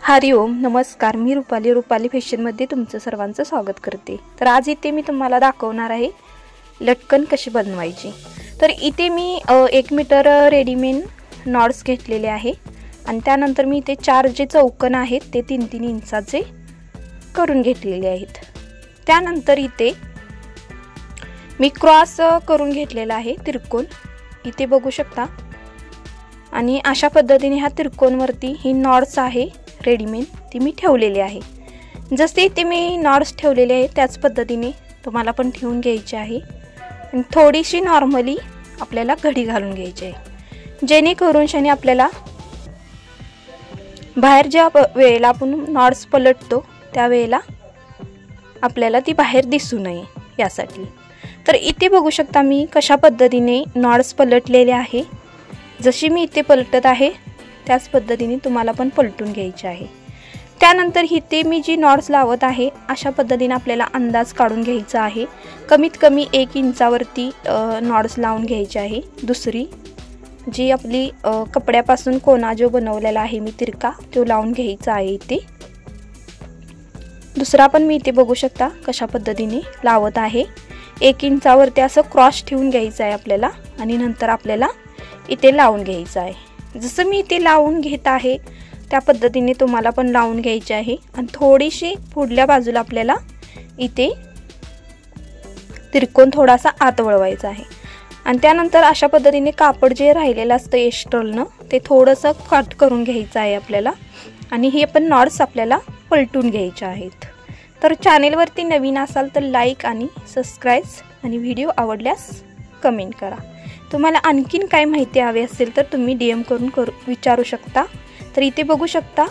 हरिओम नमस्कार, मी रुपाली फॅशनमध्ये तुमचं सर्वांचं स्वागत करते। तर आज इथे मी तुम्हाला दाखवणार आहे लटकन कशी बनवायची। तर इथे मी 1 मीटर रेडीमेड नॉट्स घेतलेले आहे आणि त्यानंतर मी इथे 4 जे चौकोन आहेत ते 3-3 इंचाचे करून घेतलेले आहेत। त्यानंतर इथे मी क्रॉस करून घेतलेला आहे त्रिकोण, इथे बघू शकता। आणि अशा पद्धतीने ह्या त्रिकोणवरती ही नॉट्स आहे रेडीमेड ती मी ठेवलेली आहे। जसे इथे मी नॉट्स ठेवलेले आहे त्याच पद्धतीने तुम्हाला पण ठेवून घ्यायची आहे आणि थोडीशी नॉर्मली आपल्याला घडी घालून घ्यायची आहे, जेणेकरून शनी आपल्याला बाहेर ज्या वेळेला आपण नॉट्स पलटतो त्या वेळेला आपल्याला ती बाहेर दिसू नये यासाठी। तर इथे बघू शकता मी कशा पद्धतीने नॉट्स पलटलेले आहे। जशी मी इथे पलटत आहे त्याच पद्धतीने तुम्हाला पण पलटून घ्यायचे आहे। त्यानंतर इथे मी जी नॉट्स लावत आहे अशा पद्धतीने आपल्याला अंदाज काढून घ्यायचा आहे। कमीत कमी 1 इंचावरती नॉट्स लावून घ्यायची आहे। दुसरी जी आपली कपड्यापासून कोना जो बनवलेला आहे मी तिरका तो लावून घ्यायचा आहे इथे। दुसरा पण मी इथे बघू शकता कशा पद्धतीने लावत आहे। 1 इंचावरती असं क्रॉस ठेवून घ्यायचा आहे आपल्याला आणि नंतर आपल्याला इथे लावून घ्यायचं आहे। जसं मी इथे लावून घेत आहे त्या पद्धतीने तुम्हाला पण लावून घ्यायचे आहे आणि थोडीशी पुढल्या बाजूला आपल्याला इथे त्रिकोण थोडासा आत वळवायचा आहे आणि त्यानंतर अशा पद्धतीने कापड जे राहिलेलं असतं एक्स्ट्रानं ते थोडंसं कट करून घ्यायचं आहे आपल्याला आणि हे पण नॉट्स आपल्याला पलटून घ्यायचे आहेत। तर चॅनेलवरती नवीन असाल तर लाईक आणि सबस्क्राइब आणि व्हिडिओ आवडल्यास कमेंट करा। तुम्हाला आणखीन काय माहिती हवी असेल तर तुम्ही DM करून विचारू शकता। तर इथे बघू शकता